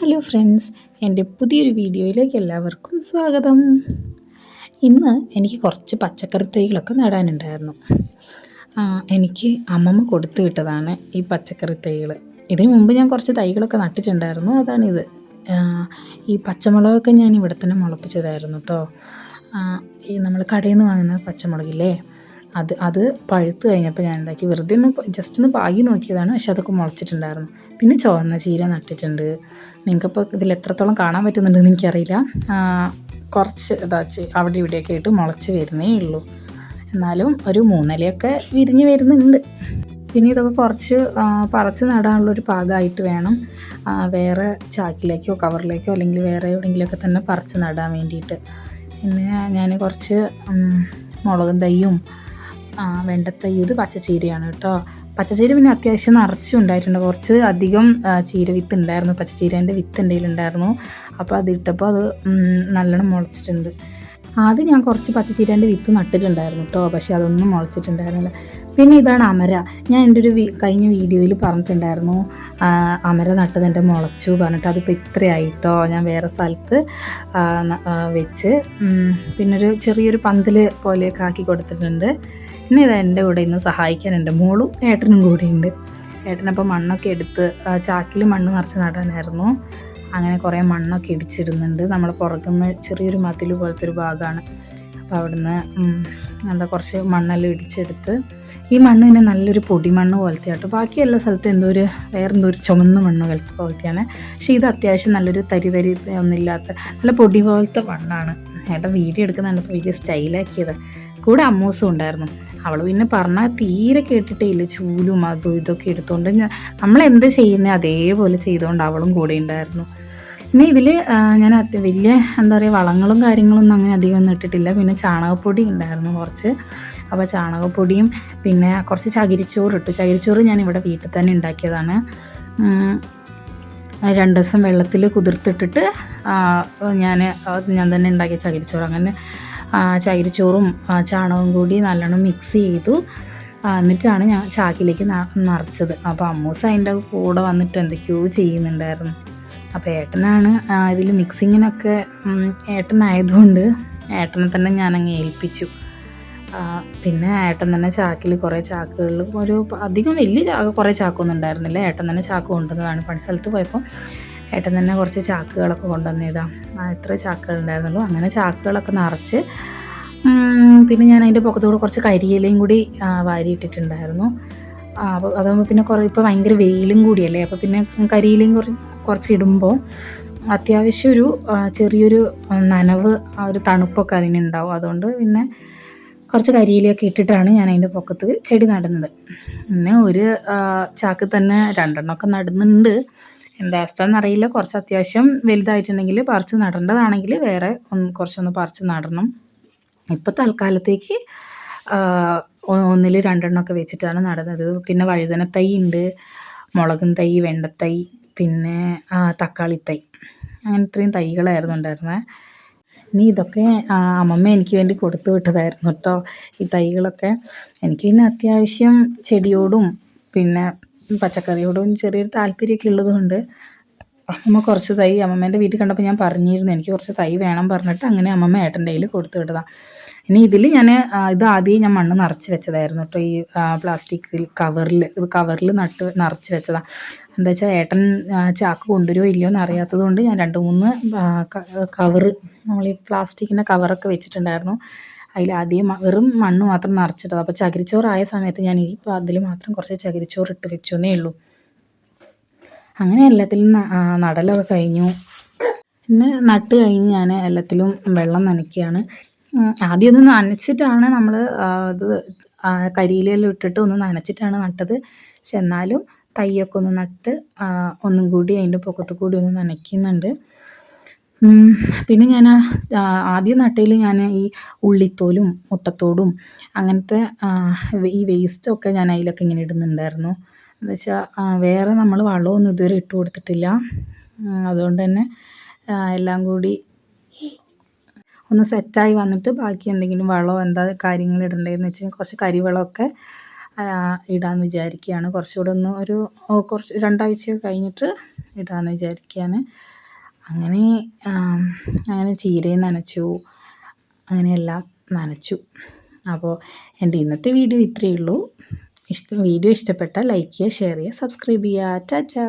Hello friends, എൻ്റെ പുതിയൊരു വീഡിയോയിലേക്ക് എല്ലാവർക്കും സ്വാഗതം. ഇന്ന് എനിക്ക് കുറച്ച് പച്ചക്കറി തൈകളൊക്കെ നടാനുണ്ടായിരുന്നു. എനിക്ക് അമ്മമ്മ കൊടുത്തു വിട്ടതാണ് ഈ പച്ചക്കറി തൈകൾ. ഇതിനു മുമ്പ് ഞാൻ കുറച്ച് തൈകളൊക്കെ നട്ടിട്ടുണ്ടായിരുന്നു. അതാണിത്. ഈ പച്ചമുളകൊക്കെ ഞാൻ ഇവിടെ തന്നെ മുളപ്പിച്ചതായിരുന്നു കേട്ടോ. ഈ നമ്മൾ കടയിൽ നിന്ന് വാങ്ങുന്ന പച്ചമുളകില്ലേ, അത് പഴുത്ത് കഴിഞ്ഞപ്പോൾ ഞാൻ എന്താക്കി, വെറുതെ ജസ്റ്റ് ഒന്ന് പാകി നോക്കിയതാണ്. പക്ഷെ അതൊക്കെ മുളച്ചിട്ടുണ്ടായിരുന്നു. പിന്നെ ചുവന്ന ചീര നട്ടിട്ടുണ്ട്. നിങ്ങൾക്കിപ്പോൾ ഇതിൽ എത്രത്തോളം കാണാൻ പറ്റുന്നുണ്ടെന്ന് എനിക്കറിയില്ല. കുറച്ച് അവിടെ ഇവിടെയൊക്കെ ആയിട്ട് മുളച്ച് വരുന്നേ ഉള്ളൂ. എന്നാലും ഒരു 3 ഇലയൊക്കെ വിരിഞ്ഞ് വരുന്നുണ്ട്. പിന്നെ ഇതൊക്കെ കുറച്ച് പറിച്ച് നടാനുള്ളൊരു പാകമായിട്ട് വേണം വേറെ ചാക്കിലേക്കോ കവറിലേക്കോ അല്ലെങ്കിൽ വേറെ എവിടെയെങ്കിലുമൊക്കെ തന്നെ പറിച്ച് നടാൻ വേണ്ടിയിട്ട്. പിന്നെ ഞാൻ കുറച്ച് മുളകും തൈയും വെണ്ടത്തൈയും, ഇത് പച്ചച്ചീരയാണ് കേട്ടോ. പച്ചച്ചീര പിന്നെ അത്യാവശ്യം നിറച്ചും ഉണ്ടായിട്ടുണ്ട്. കുറച്ച് അധികം ചീര വിത്ത് ഉണ്ടായിരുന്നു. പച്ചച്ചീരേൻ്റെ വിത്ത് എൻ്റെ കയ്യിലുണ്ടായിരുന്നു. അപ്പോൾ അതിട്ടപ്പോൾ അത് നല്ലോണം മുളച്ചിട്ടുണ്ട്. ആദ്യം ഞാൻ കുറച്ച് പച്ചച്ചീരേൻ്റെ വിത്ത് നട്ടിട്ടുണ്ടായിരുന്നു കേട്ടോ, പക്ഷേ അതൊന്നും മുളച്ചിട്ടുണ്ടായിരുന്നില്ല. പിന്നെ ഇതാണ് അമര. ഞാൻ എൻ്റെ ഒരു കഴിഞ്ഞ വീഡിയോയിൽ പറഞ്ഞിട്ടുണ്ടായിരുന്നു അമര നട്ടത് എൻ്റെ മുളച്ചു പറഞ്ഞിട്ട്. അതിപ്പോൾ ഇത്രയായിട്ടോ. ഞാൻ വേറെ സ്ഥലത്ത് വെച്ച് പിന്നൊരു ചെറിയൊരു പന്തൽ പോലെയൊക്കെ ആക്കി കൊടുത്തിട്ടുണ്ട്. പിന്നെ ഇത് എൻ്റെ കൂടെ ഇന്ന് സഹായിക്കാൻ എൻ്റെ മോളും ഏട്ടനും കൂടെയുണ്ട്. ഏട്ടനപ്പോൾ മണ്ണൊക്കെ എടുത്ത് ചാക്കിൽ മണ്ണ് നിറച്ച് നടാനായിരുന്നു. അങ്ങനെ കുറേ മണ്ണൊക്കെ ഇടിച്ചിടുന്നുണ്ട്. നമ്മൾ പുറത്തുനിന്ന് ചെറിയൊരു മതിൽ പോലത്തെ ഒരു ഭാഗമാണ്. അപ്പോൾ അവിടുന്ന് കുറച്ച് മണ്ണെല്ലാം ഇടിച്ചെടുത്ത്, ഈ മണ്ണ് പിന്നെ നല്ലൊരു പൊടിമണ്ണ് പോലത്തെ ആട്ടോ. ബാക്കി എല്ലാ സ്ഥലത്തും വേറെന്തോ ഒരു ചുമന്ന മണ്ണ് പോലത്തെയാണ്. പക്ഷേ ഇത് അത്യാവശ്യം നല്ലൊരു തരി ഒന്നുമില്ലാത്ത നല്ല പൊടി പോലത്തെ മണ്ണാണ്. ഏട്ടൻ വീഡിയോ എടുക്കുന്നുണ്ടപ്പോൾ വലിയ സ്റ്റൈലാക്കിയത്. കൂടെ അമ്മൂസും ഉണ്ടായിരുന്നു. അവൾ പിന്നെ പറഞ്ഞാൽ തീരെ കേട്ടിട്ടേ ഇല്ല. ചൂലും അതും ഇതൊക്കെ എടുത്തുകൊണ്ട് നമ്മളെന്ത് ചെയ്യുന്നത് അതേപോലെ ചെയ്തുകൊണ്ട് അവളും കൂടെ ഉണ്ടായിരുന്നു. പിന്നെ ഇതിൽ ഞാൻ വലിയ വളങ്ങളും കാര്യങ്ങളൊന്നും അങ്ങനെ അധികം ഒന്നും ഇട്ടിട്ടില്ല. പിന്നെ ചാണകപ്പൊടി ഉണ്ടായിരുന്നു കുറച്ച്. അപ്പോൾ ചാണകപ്പൊടിയും പിന്നെ കുറച്ച് ചകിരിച്ചോറ് ഇട്ടു. ചകിരിച്ചോറ് ഞാൻ ഇവിടെ വീട്ടിൽ തന്നെ ഉണ്ടാക്കിയതാണ്. 2 ദിവസം വെള്ളത്തിൽ കുതിർത്തിട്ടിട്ട് ഞാൻ തന്നെ ഉണ്ടാക്കിയ ചകിരിച്ചോറ്. അങ്ങനെ ചകിരിച്ചോറും ചാണകവും കൂടി നല്ലോണം മിക്സ് ചെയ്തു. എന്നിട്ടാണ് ഞാൻ ചാക്കിലേക്ക് നിറച്ചത്. അപ്പോൾ അമ്മൂസ് അതിൻ്റെ കൂടെ വന്നിട്ട് എന്തൊക്കെയോ ചെയ്യുന്നുണ്ടായിരുന്നു. അപ്പോൾ ഏട്ടനാണ് ഇതിൽ മിക്സിങ്ങിനൊക്കെ. ഏട്ടനായതുകൊണ്ട് ഏട്ടനെ തന്നെ ഞാനങ്ങ് ഏൽപ്പിച്ചു. പിന്നെ ഏട്ടൻ തന്നെ ചാക്കിൽ കുറേ ചാക്കുകളിൽ അധികം വലിയ കുറേ ചാക്കൊന്നും ഉണ്ടായിരുന്നില്ല. ഏട്ടൻ തന്നെ ചാക്ക് കൊണ്ടുവന്നതാണ്. പണി സ്ഥലത്ത് പോയപ്പോൾ ഏട്ടൻ തന്നെ കുറച്ച് ചാക്കുകളൊക്കെ കൊണ്ടുവന്നതാണ്. എത്ര ചാക്കുകൾ ഉണ്ടായിരുന്നുള്ളൂ. അങ്ങനെ ചാക്കുകളൊക്കെ നിറച്ച് പിന്നെ ഞാൻ അതിൻ്റെ പുറത്തുകൂടെ കുറച്ച് കരിയിലയും കൂടി വാരിയിട്ടിട്ടുണ്ടായിരുന്നു. അപ്പോൾ അതാകുമ്പോൾ പിന്നെ ഇപ്പോൾ ഭയങ്കര വെയിലും കൂടിയല്ലേ. അപ്പോൾ പിന്നെ കരിയിലയും കുറച്ച് ഇടുമ്പോൾ അത്യാവശ്യം ഒരു ചെറിയൊരു നനവ്, ഒരു തണുപ്പൊക്കെ അതിനുണ്ടാവും. അതുകൊണ്ട് പിന്നെ കുറച്ച് കരിയിലയൊക്കെ ഇട്ടിട്ടാണ് ഞാൻ അതിൻ്റെ പൊക്കത്ത് ചെടി നടുന്നത്. പിന്നെ ഒരു ചാക്ക് തന്നെ 2 എണ്ണമൊക്കെ നടുന്നുണ്ട്. എന്താ അവസ്ഥ എന്നറിയില്ല. കുറച്ച് അത്യാവശ്യം വലുതായിട്ടുണ്ടെങ്കിൽ പറിച്ച് നടേണ്ടതാണെങ്കിൽ വേറെ കുറച്ചൊന്ന് പറിച്ച് നടണം. ഇപ്പോൾ തൽക്കാലത്തേക്ക് 1-ൽ 2 എണ്ണമൊക്കെ വെച്ചിട്ടാണ് നടുന്നത്. പിന്നെ വഴുതന തൈ ഉണ്ട്, മുളകും തൈ, വെണ്ടത്തൈ, പിന്നെ തക്കാളി തൈ. അങ്ങനെ ഇത്രയും തൈകളായിരുന്നു ഉണ്ടായിരുന്നത്. ഇനി ഇതൊക്കെ അമ്മമ്മ എനിക്ക് വേണ്ടി കൊടുത്തു വിട്ടതായിരുന്നു കേട്ടോ, ഈ തൈകളൊക്കെ. എനിക്ക് പിന്നെ അത്യാവശ്യം ചെടിയോടും പിന്നെ പച്ചക്കറിയോടും ചെറിയൊരു താല്പര്യമൊക്കെ ഉള്ളതുകൊണ്ട് അമ്മമ്മ കുറച്ച് തൈ അമ്മമ്മേൻ്റെ വീട്ടിൽ കണ്ടപ്പോൾ ഞാൻ പറഞ്ഞിരുന്നു എനിക്ക് കുറച്ച് തൈ വേണം പറഞ്ഞിട്ട്. അങ്ങനെ അമ്മമ്മ ഏട്ടൻ്റെ കയ്യിൽ കൊടുത്തു വിട്ടതാണ്. ഇനി ഇതിൽ ഇത് ആദ്യം ഞാൻ മണ്ണ് നിറച്ച് വെച്ചതായിരുന്നു കേട്ടോ. ഈ പ്ലാസ്റ്റിക് കവറിൽ നിറച്ച് വെച്ചതാണ്. എന്താ വെച്ചാൽ ഏട്ടൻ ചാക്ക് കൊണ്ടുവരുമോ ഇല്ലയോ എന്ന് അറിയാത്തത് കൊണ്ട് ഞാൻ 2-3 കവറ്, നമ്മൾ ഈ പ്ലാസ്റ്റിക്കിൻ്റെ കവറൊക്കെ വെച്ചിട്ടുണ്ടായിരുന്നു. അതിലാദ്യം വെറും മണ്ണ് മാത്രം നിറച്ചിട്ടത്. അപ്പോൾ ചകിരിച്ചോറായ സമയത്ത് ഞാൻ അതിൽ മാത്രം കുറച്ച് ചകിരിച്ചോറ് ഇട്ട് വെച്ചെന്നേ ഉള്ളൂ. അങ്ങനെ എല്ലാത്തിലും നടലൊക്കെ കഴിഞ്ഞു. പിന്നെ നട്ട് കഴിഞ്ഞ് ഞാൻ എല്ലാത്തിലും വെള്ളം നനയ്ക്കുകയാണ്. ആദ്യം ഒന്ന് നനച്ചിട്ടാണ് നമ്മൾ ഇത് കരിയിലെല്ലാം ഇട്ടിട്ട് ഒന്ന് നനച്ചിട്ടാണ് നട്ടത്. പക്ഷെ എന്നാലും തൈയൊക്കെ ഒന്ന് നട്ട് ഒന്നും കൂടി അതിൻ്റെ പൊക്കത്ത് കൂടി ഒന്ന് നനയ്ക്കുന്നുണ്ട്. പിന്നെ ഞാൻ ആദ്യം നട്ടതിൽ ഞാൻ ഈ ഉള്ളിത്തോലും മുട്ടത്തോടും അങ്ങനത്തെ ഈ വേസ്റ്റൊക്കെ ഞാൻ അതിലൊക്കെ ഇങ്ങനെ ഇടുന്നുണ്ടായിരുന്നു. എന്ന് വെച്ചാൽ വേറെ നമ്മൾ വളമൊന്നും ഇതുവരെ ഇട്ട് കൊടുത്തിട്ടില്ല. അതുകൊണ്ട് തന്നെ എല്ലാം കൂടി ഒന്ന് സെറ്റായി വന്നിട്ട് ബാക്കി എന്തെങ്കിലും വളമോ കാര്യങ്ങൾ ഇടേണ്ടതെന്ന് വെച്ചാൽ കുറച്ച് കരിവളമൊക്കെ ഇടാമെന്ന് വിചാരിക്കുകയാണ്. കുറച്ചുകൂടെ ഒന്ന് കുറച്ച് 2 ആഴ്ച കഴിഞ്ഞിട്ട് ഇടാമെന്ന് വിചാരിക്കുകയാണ്. അങ്ങനെ ചീരയും നനച്ചു, അങ്ങനെയെല്ലാം നനച്ചു. അപ്പോൾ എൻ്റെ ഇന്നത്തെ വീഡിയോ ഇത്രയേ ഉള്ളൂ. വീഡിയോ ഇഷ്ടപ്പെട്ടാൽ ലൈക്ക് ചെയ്യുക, ഷെയർ ചെയ്യുക, സബ്സ്ക്രൈബ് ചെയ്യുക. ടാറ്റാ.